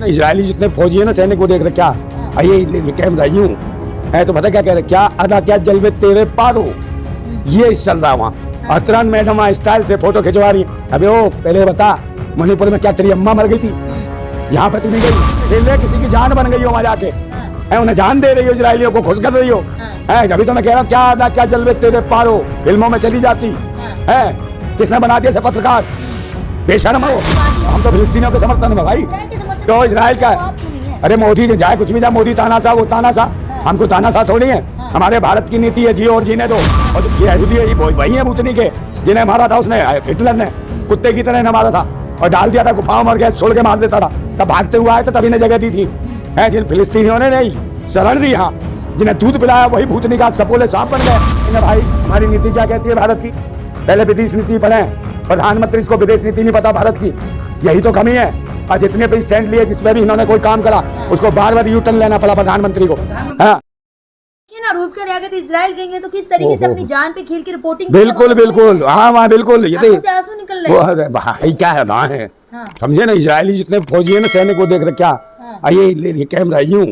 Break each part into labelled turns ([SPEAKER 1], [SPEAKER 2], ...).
[SPEAKER 1] Israeli जितने फौजी है ना सैनिक वो देख रहे क्या ये कैमरा यूं है तो पता क्या कह रहे क्या आधा क्या जलवे तेरे पारो ये चल रहा वहाँ। और तुरंत मैडम स्टाइल से फोटो खिंचवा रही है। अबे ओ पहले बता मणिपुर में क्या तेरी अम्मा मर गई थी? यहाँ पे तू नहीं गई, ले किसी की जान बन गई हो वहाँ जाके, उन्हें जान दे रही हो, इजरायलियों को खुश कर रही हो। अभी तो मैं कह रहा हूँ क्या आधा क्या जलवे तेरे पारो फिल्मों में चली जाती है। किसने बना दिया से पत्रकार? बेशर्म हो। हम तो फिलिस्तीनियों के समर्थन में भाई, तो इजराइल का अरे मोदी जाए कुछ भी जाए, मोदी तानाशाह वो तानाशाह, हमको तानाशाह थोड़ी है। हमारे भारत की नीति है जियो और जीने दो। और ये यहूदी है वही है भूतनी के जिन्हें मारा था उसने, हिटलर ने कुत्ते की तरह मारा था और डाल दिया था गुफाओं में, गैस छोड़ के मार देता था। तब भागते हुए आए थे तभी ने जगह दी थी। जिन फिलिस्तीनियों ने नहीं शरण दी, यहाँ जिन्हें दूध पिलाया वही भूतनी का सपोले सांप बन गए। भाई हमारी नीति क्या कहती है भारत की? पहले विदेश नीति पढ़े, प्रधानमंत्री को विदेश नीति नहीं पता भारत की, यही तो कमी है। और जितने भी स्टैंड लिए जिसमें भी इन्होंने कोई काम करा उसको बार बार यू टर्न लेना पड़ा प्रधानमंत्री को।
[SPEAKER 2] रूप कर अगर इजराइल गएंगे तो किस तरीके से अपनी जान पे खेल के रिपोर्टिंग?
[SPEAKER 1] बिल्कुल बिल्कुल, हाँ वहाँ बिल्कुल ये
[SPEAKER 2] आंसू निकल रहे हैं।
[SPEAKER 1] भाई क्या है ना है, समझे ना, इजरायली जितने फौजी है ना सैनिक वो देख रहे क्या ये कैमरा यूं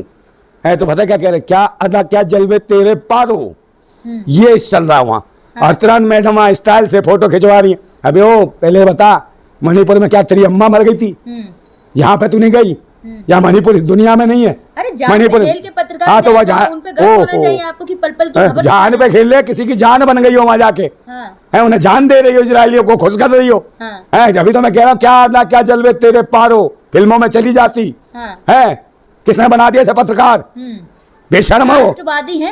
[SPEAKER 1] है तो पता क्या कह रहे क्या आधा क्या जलवे तेरे पारो ये चल रहा वहाँ। और तुरंत मैडम स्टाइल से फोटो खिंचवा रही है। अबे ओ पहले बता मणिपुर में क्या तेरी अम्मा मर गई थी? यहाँ पे तू नहीं गई, यहाँ मणिपुर दुनिया में नहीं है।
[SPEAKER 2] मणिपुर के पत्रकार
[SPEAKER 1] हाँ तो वह जान पे खेल ले, किसी की जान बन गई हो वहाँ जाके, उन्हें जान दे रही हो, इजरायलियों को खुश कर रही हो। अभी तो मैं कह रहा हूँ क्या आधा क्या जलवे तेरे पारो फिल्मों में चली जाती है। किसने बना दिया से पत्रकार? बेशर्म हो।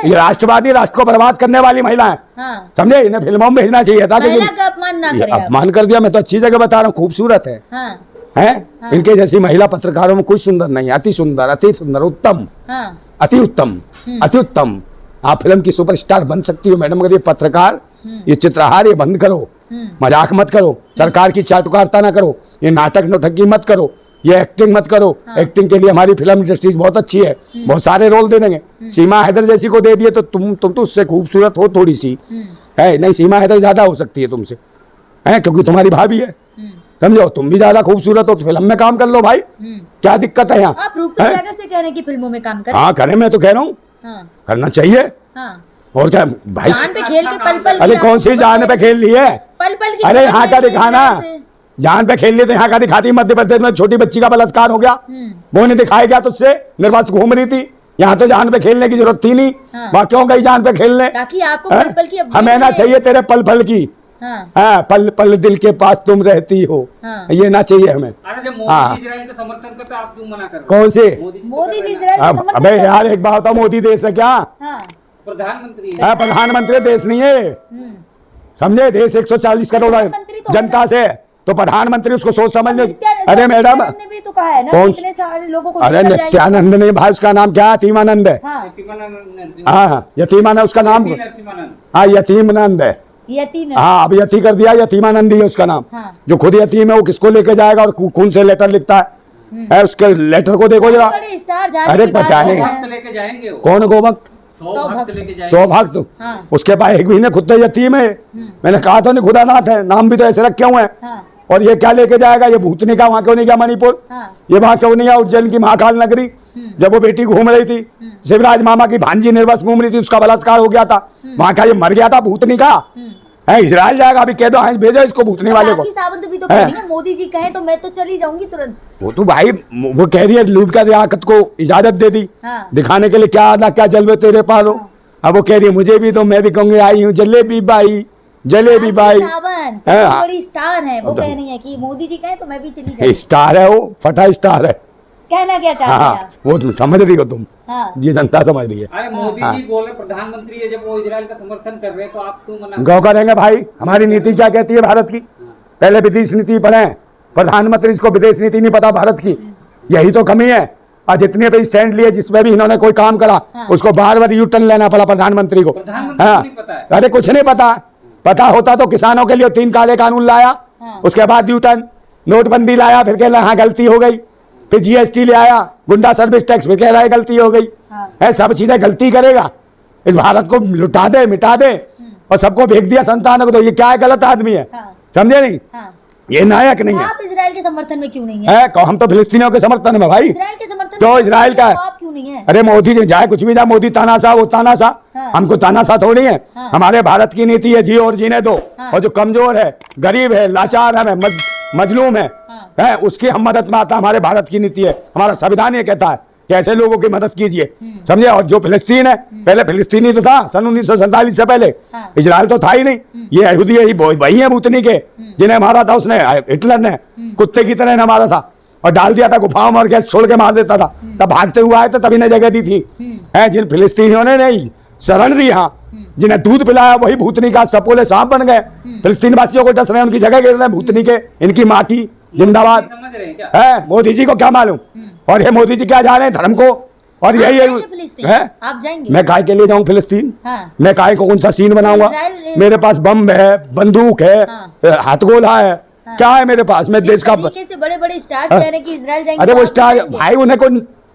[SPEAKER 1] ये राष्ट्रवादी, राष्ट्र को बर्बाद करने वाली महिला है, समझे? इन्हें फिल्मों में भेजना चाहिए था। अपमान कर दिया। मैं तो अच्छी जगह बता रहा हूँ, खूबसूरत है। इनके जैसी महिला पत्रकारों में कोई सुंदर नहीं, अति सुंदर, अति सुंदर, उत्तम, अति उत्तम, अति उत्तम। आप फिल्म की सुपरस्टार बन सकती हो मैडम। अगर ये पत्रकार, ये चित्रहार, ये बंद करो, मजाक मत करो, सरकार की चाटुकारिता ना करो, ये नाटक नौटंकी मत करो, ये एक्टिंग मत करो। एक्टिंग के लिए हमारी फिल्म इंडस्ट्री बहुत अच्छी है, बहुत सारे रोल दे देंगे। सीमा हैदर जैसी को दे दिए तो तुम तो उससे खूबसूरत हो थोड़ी सी है, नहीं सीमा हैदर ज्यादा हो सकती है तुमसे, है क्योंकि तुम्हारी भाभी है, समझो? तुम भी ज्यादा खूबसूरत हो तो फिल्म में काम कर लो भाई, क्या दिक्कत है यहाँ?
[SPEAKER 2] आप रूपकर से कह रहे हैं कि फिल्मों में काम करें?
[SPEAKER 1] हाँ करें, मैं तो कह रहा हूँ करना चाहिए। और क्या भाई,
[SPEAKER 2] जान पे खेल के पल पल,
[SPEAKER 1] अरे कौन सी जान पे खेल ली है?
[SPEAKER 2] पल पल
[SPEAKER 1] अरे यहाँ का दिखाना, जान पे खेल लिए तो यहाँ का दिखाती। मध्य प्रदेश में छोटी बच्ची का बलात्कार हो गया, वो नहीं दिखाया गया, तुझसे निर्वासित घूम रही थी। यहाँ तो जान पे खेलने की जरूरत थी नहीं, वहाँ क्यों गई जान पे खेलने?
[SPEAKER 2] ताकि आपको पल पल की
[SPEAKER 1] हमें ना चाहिए तेरे पल पल की, पल पल दिल के पास तुम रहती हो, ये ना चाहिए हमें।
[SPEAKER 3] इजराइल का समर्थन करता आप क्यों मना कर?
[SPEAKER 1] कौन से
[SPEAKER 2] मोदी जी इजराइल?
[SPEAKER 1] अबे यार एक बात, मोदी देश है क्या?
[SPEAKER 3] प्रधानमंत्री
[SPEAKER 1] है, प्रधानमंत्री देश नहीं है, समझे? देश 140 करोड़ जनता से, तो प्रधानमंत्री उसको सोच समझ में। अरे मैडम
[SPEAKER 2] ने भी तो कहा है ना,
[SPEAKER 1] कौन?
[SPEAKER 2] इतने सारे लोगों को
[SPEAKER 1] अरे नित्यानंद नहीं भाई, उसका नाम क्या? यतीमानंद है। हाँ यतीमानंद उसका नाम, हाँ यतीमानंद है। हाँ अब यती कर दिया, यतीमानंद ही है उसका नाम। जो खुद यतीम है वो किसको लेके जाएगा और खून से लेटर लिखता है? उसके लेटर को देखो जरा। अरे पता नहीं कौन गोभक्त, सौभक्त, उसके पास एक भी नहीं, खुद तो यतीम है। मैंने कहा तो नहीं खुदानाथ है, नाम भी तो ऐसे रखे हुए हैं। और ये क्या लेके जाएगा? ये भूतनी का वहाँ क्यों नहीं गया मणिपुर? ये वहाँ क्यों नहीं गया उज्जैन की महाकाल नगरी? जब वो बेटी घूम रही थी, शिवराज मामा की भांजी निर्वस्त्र घूम रही थी, उसका बलात्कार हो गया था, वहाँ का ये मर गया था भूतनी का। है इजराइल जाएगा, अभी कह दो हाँ भेजो इसको भूतनी वाले को।
[SPEAKER 2] सावंत भी तो कह रही है, मोदी जी कहे तो मैं तो चली जाऊंगी तुरंत।
[SPEAKER 1] वो तो भाई वो कह रही है लूट का रियासत को इजाजत दे दी दिखाने के लिए क्या आधा क्या जलवे तेरे पारो। अब वो कह रही है मुझे भी तो, मैं भी कहूँगी आई हूँ जलेबी बाई, जलेबी बाई।
[SPEAKER 2] बड़ी स्टार है, वो कह रही है कि मोदी जी कहे तो मैं भी चली जाऊंगी।
[SPEAKER 1] स्टार है वो, फटा स्टार है।
[SPEAKER 2] कहना क्या चाहते हैं आप?
[SPEAKER 1] वो तुम समझ रही हो तुम, ये जनता समझ रही है।
[SPEAKER 3] अरे मोदी जी बोले प्रधानमंत्री है, जब वो इजराइल का समर्थन कर रहे हैं तो आप क्यों मना?
[SPEAKER 1] गौ करेंगे भाई, हमारी नीति क्या कहती है भारत की? पहले विदेश नीति पढ़े, प्रधानमंत्री को विदेश नीति नहीं पता भारत की, यही तो कमी है। और जितने भी स्टैंड लिए जिसमें भी इन्होंने कोई काम करा उसको बार बार यू टर्न लेना पड़ा प्रधानमंत्री को। अरे कुछ नहीं पता, पता होता तो किसानों के लिए 3 काले कानून लाया, उसके बाद यू टर्न, नोटबंदी लाया, फिर कह रहा गलती हो गई, फिर जीएसटी ले आया, गुंडा सर्विस टैक्स, फिर कह रहा है गलती हो गई। है सब चीजें गलती करेगा, इस भारत को लुटा दे, मिटा दे और सबको भेज दिया संतानों को। तो ये क्या है? गलत आदमी है, समझे नहीं? ये नायक नहीं है।
[SPEAKER 2] आप इजराइल के समर्थन में क्यों नहीं है?
[SPEAKER 1] हम तो फिलिस्तीनियों के समर्थन में भाई।
[SPEAKER 2] इजराइल के समर्थन
[SPEAKER 1] जो
[SPEAKER 2] में
[SPEAKER 1] इजराइल का है।
[SPEAKER 2] तो आप क्यों नहीं है?
[SPEAKER 1] अरे मोदी जी जाए कुछ भी जाए, मोदी तानाशाह वो तानाशाह,
[SPEAKER 2] हाँ।
[SPEAKER 1] हमको तानाशाह थोड़ी है।
[SPEAKER 2] हाँ।
[SPEAKER 1] हमारे भारत की नीति है जी और जीने दो।
[SPEAKER 2] हाँ।
[SPEAKER 1] और जो कमजोर है, गरीब है, लाचार है, मजलूम है, उसकी हम मदद में आता। हमारे भारत की नीति है, हमारा संविधान ये कहता है कि ऐसे लोगों की मदद कीजिए, समझे। और जो फिलिस्तीन है, पहले फिलिस्तीनी तो था सन 1947 से पहले,
[SPEAKER 2] हाँ।
[SPEAKER 1] इजराइल तो था ही नहीं। ये यहूदी ही वही है भूतनी के, जिन्हें मारा था उसने, हिटलर ने कुत्ते की तरह ने मारा था और डाल दिया था गुफाओं में और गैस छोड़ के मार देता था। तब भागते हुए आए थे, तभी ने जगह दी थी। है जिन फिलिस्तीनियों ने नहीं शरण दी, हाँ, जिन्हें दूध पिलाया वही भूतनी का सपोले सांप बन गए। फिलिस्तीन वासियों को डस रहे हैं, उनकी जगह गिर रहे हैं भूतनी के, इनकी माँ की जिंदाबाद।
[SPEAKER 3] समझ रहे हैं क्या?
[SPEAKER 1] है मोदी जी को क्या मालूम। और ये मोदी जी क्या जाने हैं धर्म को। और यही
[SPEAKER 2] आप जाएंगे फिलिस्तीन?
[SPEAKER 1] है,
[SPEAKER 2] आप जाएंगे?
[SPEAKER 1] मैं काय के लिए जाऊं फिलिस्तीन?
[SPEAKER 2] हाँ।
[SPEAKER 1] मैं काय को कौन सा सीन बनाऊंगा?
[SPEAKER 2] इजराइल-
[SPEAKER 1] मेरे पास बम है, बंदूक है,
[SPEAKER 2] हाँ।
[SPEAKER 1] हथगोला है, क्या है मेरे पास? मैं देश का
[SPEAKER 2] तरीके से बड़े-बड़े स्टार्स कह रहे हैं कि इजराइल जाएंगे।
[SPEAKER 1] अरे
[SPEAKER 2] तो
[SPEAKER 1] वो
[SPEAKER 2] आप
[SPEAKER 1] स्टार
[SPEAKER 2] जाएंगे?
[SPEAKER 1] भाई,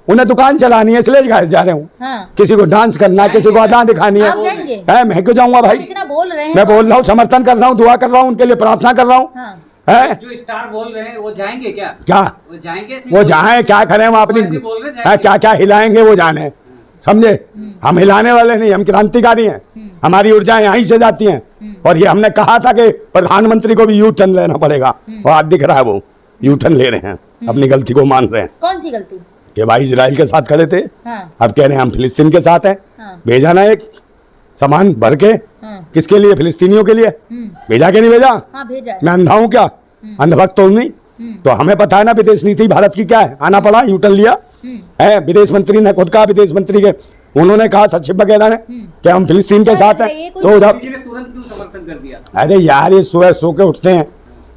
[SPEAKER 1] उन्हें दुकान चलानी है इसलिए जा रहे हूँ।
[SPEAKER 2] हाँ।
[SPEAKER 1] किसी को डांस करना है, किसी को अदा दिखानी है।
[SPEAKER 2] आप जाएंगे?
[SPEAKER 1] है, मैं क्यों जाऊंगा भाई?
[SPEAKER 2] आप इतना बोल रहे हैं।
[SPEAKER 1] मैं बोल रहा हूँ, समर्थन कर रहा हूँ, दुआ कर रहा हूँ, उनके लिए प्रार्थना कर रहा हूँ।
[SPEAKER 2] हाँ।
[SPEAKER 1] है
[SPEAKER 3] जो स्टार बोल रहे हैं वो जाएंगे क्या?
[SPEAKER 1] क्या
[SPEAKER 3] वो जाएंगे?
[SPEAKER 1] वो जाए क्या करें वो अपनी,
[SPEAKER 3] ऐसे बोल रहे हैं,
[SPEAKER 1] क्या क्या हिलाएंगे वो जाने, समझे। हम हिलाने वाले नहीं, हम क्रांतिकारी हैं। हमारी ऊर्जाएं यहीं से जाती हैं। और ये हमने कहा था कि प्रधानमंत्री को भी यू टर्न लेना पड़ेगा, और आज दिख रहा है वो यू टर्न ले रहे हैं, अपनी गलती को मान रहे हैं
[SPEAKER 2] कौन सी गलती?
[SPEAKER 1] कि भाई इजराइल के साथ खड़े थे,
[SPEAKER 2] हाँ।
[SPEAKER 1] अब कह रहे हैं हम फिलिस्तीन के साथ हैं।
[SPEAKER 2] हाँ।
[SPEAKER 1] भेजा ना एक सामान भर के,
[SPEAKER 2] हाँ।
[SPEAKER 1] किसके लिए? फिलिस्तीनियों के लिए। भेजा के नहीं भेजा?
[SPEAKER 2] हाँ, भेजा है।
[SPEAKER 1] मैं अंधा हूँ क्या? अंधभक्त तो नहीं। तो हमें पता है ना विदेश नीति भारत की क्या है। आना पड़ा, यू टर्न लिया है। विदेश मंत्री ने खुद कहा, विदेश मंत्री के उन्होंने कहा, सचिव वगैरह ने कि हम फिलिस्तीन के साथ हैं। तो उधर
[SPEAKER 3] मोदी जी ने तुरंत क्यों समर्थन कर दिया?
[SPEAKER 1] अरे यार ये सुबह सो के उठते हैं,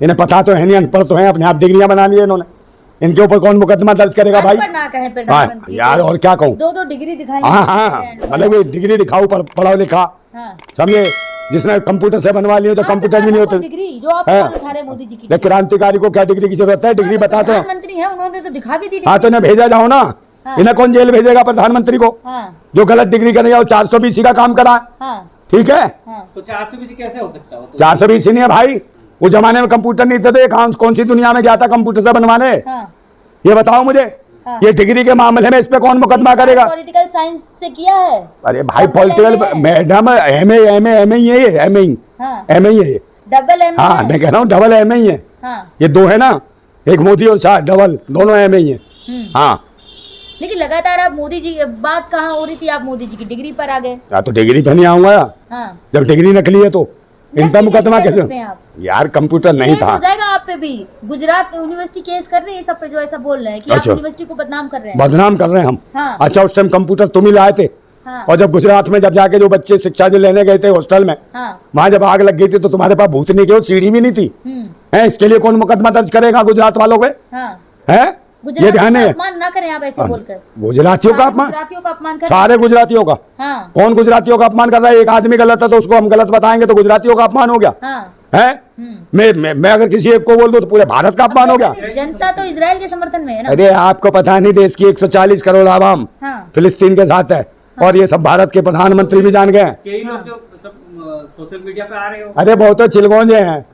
[SPEAKER 1] इन्हें पता तो है नहीं, अनपढ़ तो है, अपने आप डिग्रियां बना ली इन्होंने। इनके ऊपर कौन मुकदमा दर्ज करेगा भाई?
[SPEAKER 2] अनपढ़ ना कहें
[SPEAKER 1] हाँ
[SPEAKER 2] प्रधानमंत्री
[SPEAKER 1] यार, और क्या कहूँ।
[SPEAKER 2] 2-2 डिग्री दिखाई।
[SPEAKER 1] हाँ हाँ, मतलब ये डिग्री दिखाओ, पढ़ा लिखा,
[SPEAKER 2] हाँ।
[SPEAKER 1] समझे। जिसने कंप्यूटर से बनवा लिए तो कंप्यूटर भी नहीं होते।
[SPEAKER 2] डिग्री जो आप
[SPEAKER 1] हाँ।
[SPEAKER 2] सवाल उठा रहे हैं मोदी जी की।
[SPEAKER 1] ये क्रांतिकारी को क्या डिग्री की जरूरत है? डिग्री बताते हो।
[SPEAKER 2] प्रधानमंत्री है, उन्होंने तो दिखा भी दी।
[SPEAKER 1] हाँ तो इन्हें भेजा जाओ ना।
[SPEAKER 2] हाँ।
[SPEAKER 1] इन्हें कौन जेल भेजेगा? प्रधानमंत्री को,
[SPEAKER 2] हाँ।
[SPEAKER 1] जो गलत डिग्री करेगा वो 420 का काम करा।
[SPEAKER 2] हाँ।
[SPEAKER 1] ठीक है,
[SPEAKER 2] हाँ।
[SPEAKER 3] तो 420 कैसे हो सकता हो?
[SPEAKER 1] 420 नहीं है भाई। उस जमाने में कंप्यूटर नहीं थे तो ये कौन सी दुनिया में गया था कंप्यूटर से बनवाने?
[SPEAKER 2] हाँ।
[SPEAKER 1] ये बताओ मुझे।
[SPEAKER 2] हाँ।
[SPEAKER 1] ये डिग्री के मामले में इस पे कौन मुकदमा करेगा?
[SPEAKER 2] पॉलिटिकल साइंस से किया है।
[SPEAKER 1] अरे भाई
[SPEAKER 2] डबल
[SPEAKER 1] पॉलिटिकल
[SPEAKER 2] MA है।
[SPEAKER 1] मैडम एम ही है, एम
[SPEAKER 2] हाँ।
[SPEAKER 1] ही है ये।
[SPEAKER 2] Double M.
[SPEAKER 1] हाँ मैं कह रहा हूँ डबल एम ही है।
[SPEAKER 2] हाँ।
[SPEAKER 1] ये दो है ना, एक मोदी और शाह, डबल दोनों एम ही है। हाँ
[SPEAKER 2] लेकिन लगातार आप मोदी जी बात कहाँ हो रही थी, आप मोदी जी की डिग्री पर आ गए।
[SPEAKER 1] तो डिग्री पे नहीं आऊंगा।
[SPEAKER 2] हाँ।
[SPEAKER 1] जब डिग्री नकली है तो इन पर
[SPEAKER 2] नकली
[SPEAKER 1] मुकदमा
[SPEAKER 2] कैसे
[SPEAKER 1] कैसे?
[SPEAKER 2] करते हैं आप?
[SPEAKER 1] यार कंप्यूटर नहीं
[SPEAKER 2] केस
[SPEAKER 1] था।
[SPEAKER 2] हो जाएगा आप पे भी। गुजरात यूनिवर्सिटी केस कर रही है सब पे, जो ऐसा बोल रहे हैं कि आप
[SPEAKER 1] अच्छा।
[SPEAKER 2] यूनिवर्सिटी को बदनाम कर रहे हैं।
[SPEAKER 1] बदनाम कर रहे हैं हम।
[SPEAKER 2] हाँ।
[SPEAKER 1] अच्छा उस टाइम कंप्यूटर तुम ही लाए थे।
[SPEAKER 2] हाँ।
[SPEAKER 1] और जब गुजरात में जब जाके जो बच्चे शिक्षा जो लेने गए थे हॉस्टल में,
[SPEAKER 2] हाँ।
[SPEAKER 1] वहां जब आग लग गई थी तो तुम्हारे पास भूतनी की सीढ़ी भी नहीं थी। है, इसके लिए कौन मुकदमा दर्ज करेगा गुजरात वालों पे?
[SPEAKER 2] हाँ।
[SPEAKER 1] है, ये
[SPEAKER 2] गुजरातियों
[SPEAKER 1] ध्यान
[SPEAKER 2] का
[SPEAKER 1] है।
[SPEAKER 2] अपमान ना करें आप ऐसे बोलकर।
[SPEAKER 1] गुजरातियों का अपमान?
[SPEAKER 2] गुजरातियों का अपमान कर।
[SPEAKER 1] सारे गुजरातियों का।
[SPEAKER 2] हाँ।
[SPEAKER 1] कौन गुजरातियों का अपमान कर रहा है? एक आदमी गलत है तो उसको हम गलत बताएंगे तो गुजरातियों का अपमान हो गया।
[SPEAKER 2] हाँ।
[SPEAKER 1] है, मैं अगर किसी एक को बोल दूं तो पूरे भारत का अपमान हो गया।
[SPEAKER 2] जनता तो इजराइल के समर्थन में है ना।
[SPEAKER 1] अरे आपको पता नहीं, देश की 140 करोड़ आवाम
[SPEAKER 2] हाँ।
[SPEAKER 1] फिलिस्तीन के साथ है। और ये सब भारत के प्रधानमंत्री भी जान गए।
[SPEAKER 3] कई लोग जो सब सोशल मीडिया पे आ रहे हो,
[SPEAKER 1] अरे बहुत तो चिलगोंजे हैं,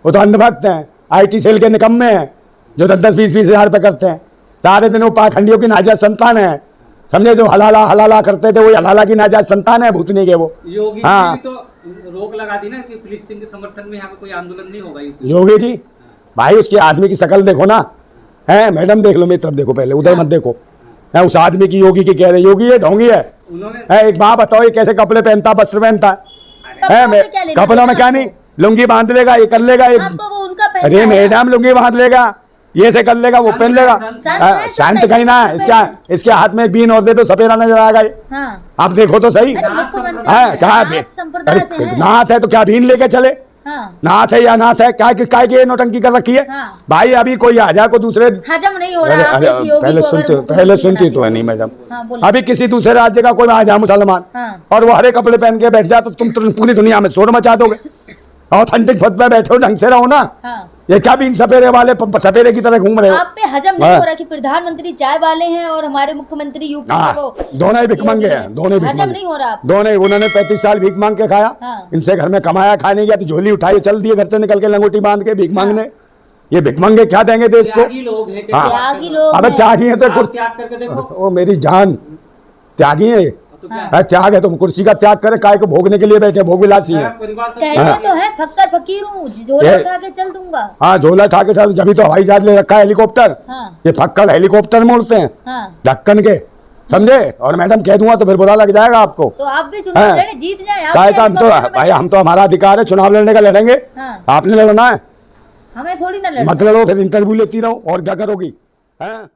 [SPEAKER 1] वो तो अंधभक्त हैं, IT सेल के निकम्मे हैं, जो 10-10, 20 हजार रुपए करते हैं। सारे दिन वो पाखंडियों की नाजायज संतान है, समझे। जो हलाला करते थे वो हलाला की नाजायज संतान है भूतनी के वो।
[SPEAKER 3] योगी
[SPEAKER 1] हाँ।
[SPEAKER 3] जी भी तो रोक लगा दी ना कि फिलिस्तीन के समर्थन में यहाँ पे कोई आंदोलन नहीं होगा।
[SPEAKER 1] योगी जी भाई, उसके आदमी की शक्ल देखो ना। है मैडम, देख लो मेरी तरफ देखो पहले, उधर मत देखो। है उस आदमी की, योगी की कह रहे योगी है ढोंगी है।
[SPEAKER 3] उन्होंने
[SPEAKER 1] है, एक बात बताओ, ये कैसे कपड़े पहनता, वस्त्र पहनता है? मैं कपड़ों में क्या नहीं, लुंगी बांध लेगा, ये कर लेगा,
[SPEAKER 2] आपको वो उनका पहनना
[SPEAKER 1] अरे
[SPEAKER 2] है।
[SPEAKER 1] मैडम लुंगी बांध लेगा, ये से कर लेगा, वो पहन लेगा। शांत कहीं ना, इसके हाथ में एक बीन और दे तो सपेरा नजर आएगा ये।
[SPEAKER 2] हाँ।
[SPEAKER 1] आप देखो तो सही।
[SPEAKER 2] अरे मुख्यमंत्री
[SPEAKER 1] है क्या?
[SPEAKER 2] नाथ संप्रदाय से हैं।
[SPEAKER 1] नाथ है तो क्या बीन लेके चले?
[SPEAKER 2] हाँ।
[SPEAKER 1] नाथ है या नाथ है, क्या की ये नौटंकी कर रखी है?
[SPEAKER 2] हाँ।
[SPEAKER 1] भाई अभी कोई आ जाए को दूसरे,
[SPEAKER 2] हजम नहीं हो
[SPEAKER 1] अरे
[SPEAKER 2] रहा
[SPEAKER 1] अरे
[SPEAKER 2] आपके योगी
[SPEAKER 1] पहले
[SPEAKER 2] को अगर
[SPEAKER 1] सुनती
[SPEAKER 2] मुख्यमंत्री
[SPEAKER 1] पहले
[SPEAKER 2] बना
[SPEAKER 1] सुनती तो
[SPEAKER 2] दिया।
[SPEAKER 1] है नहीं मैडम।
[SPEAKER 2] हाँ, बोलिए।
[SPEAKER 1] अभी किसी दूसरे राज्य का कोई आ जाए मुसलमान,
[SPEAKER 2] हाँ।
[SPEAKER 1] और वो हरे कपड़े पहन के बैठ जाए तो तुम पूरी दुनिया में शोर मचा दोगे। ऑथेंटिक पद पे बैठे हो, ढंग से रहो ना।
[SPEAKER 2] हाँ।
[SPEAKER 1] ये क्या बीन सपेरे वाले सपेरे की तरह घूम रहे हो?
[SPEAKER 2] आप पे हजम नहीं हो रहा कि प्रधानमंत्री चाय वाले हैं और हमारे मुख्यमंत्री यूपी
[SPEAKER 1] हाँ,
[SPEAKER 2] के वो
[SPEAKER 1] दोनों ही भिखमंगे हैं, दोनों ही
[SPEAKER 2] हजम
[SPEAKER 1] भिखमंगे।
[SPEAKER 2] नहीं हो रहा आप।
[SPEAKER 1] दोनों ही, उन्होंने 35 साल भीख मांग के खाया।
[SPEAKER 2] हाँ।
[SPEAKER 1] इनसे घर में कमाया, खाने गया तो झोली उठाई चल दिए घर से निकल के, लंगोटी बांध के भीख मांगने। ये भिखमंगे क्या देंगे देश को?
[SPEAKER 3] त्यागी लोग हैं
[SPEAKER 1] हाँ।
[SPEAKER 2] त्यागी लोग
[SPEAKER 1] अबे
[SPEAKER 2] हैं।
[SPEAKER 1] त्यागी है तो
[SPEAKER 3] आप त्याग करके देखो
[SPEAKER 1] ओ मेरी जान, त्यागी है
[SPEAKER 3] तो क्या
[SPEAKER 1] है, त्याग है, तुम कुर्सी का त्याग करे, काय को भोगने के लिए बैठे, भोग विलासी है।
[SPEAKER 3] परिवार से
[SPEAKER 2] कहते तो है फक्कर फकीर हूँ, झोला
[SPEAKER 1] ये-
[SPEAKER 2] उठा के चल दूंगा।
[SPEAKER 1] हाँ झोला उठा के चल, जब तो हवाई जहाज ले रखा है, हेलीकॉप्टर।
[SPEAKER 2] हाँ
[SPEAKER 1] ये फक्कड़ हेलीकॉप्टर में उड़ते हैं
[SPEAKER 2] हाँ।
[SPEAKER 1] ढक्कन के, समझे? और मैडम कह दूंगा तो फिर बुरा लग जाएगा आपको।
[SPEAKER 2] तो आप भी चुनाव
[SPEAKER 1] हाँ।
[SPEAKER 2] लड़े, जीत जाए आप
[SPEAKER 1] काय
[SPEAKER 2] भी
[SPEAKER 1] का हम तो
[SPEAKER 2] हेलीकॉप्टर में
[SPEAKER 1] भाई, हम तो हमारा अधिकार है चुनाव लड़ने का, लड़ेंगे।
[SPEAKER 2] हाँ।
[SPEAKER 1] आपने लड़ना है,
[SPEAKER 2] हमें थोड़ी ना लड़ना।
[SPEAKER 1] मत लड़ो, फिर इंटरव्यू लेती रहो और क्या करोगी? हैं?